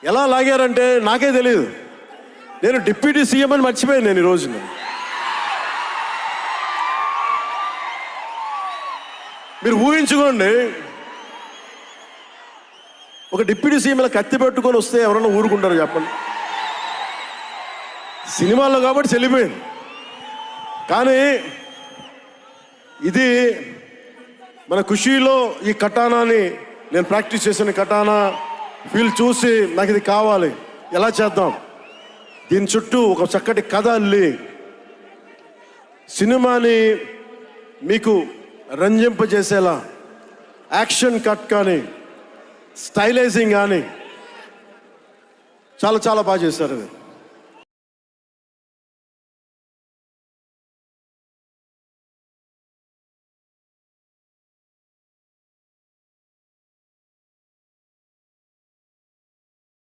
ఎలా లాగారంటే నాకే తెలియదు. నేను డిప్యూటీ సీఎం అని మర్చిపోయాను నేను ఈ రోజున. మీరు ఊహించుకోండి, ఒక డిప్యూటీ సీఎం ఇలా కత్తి పెట్టుకొని వస్తే ఎవరన్నా ఊరుకుంటారు చెప్పండి? సినిమాల్లో కాబట్టి చెల్లిపోయింది. కానీ ఇది మన ఖుషీలో ఈ కటానాని నేను ప్రాక్టీస్ చేసిన కటానా ఫీల్ చూసి నాకు ఇది కావాలి, ఎలా చేద్దాం, దీని చుట్టూ ఒక చక్కటి కథ అల్లి సినిమాని మీకు రంజింపజేసేలా యాక్షన్ కట్ కానీ స్టైలైజింగ్ కానీ చాలా చాలా బాగా చేశారు. అది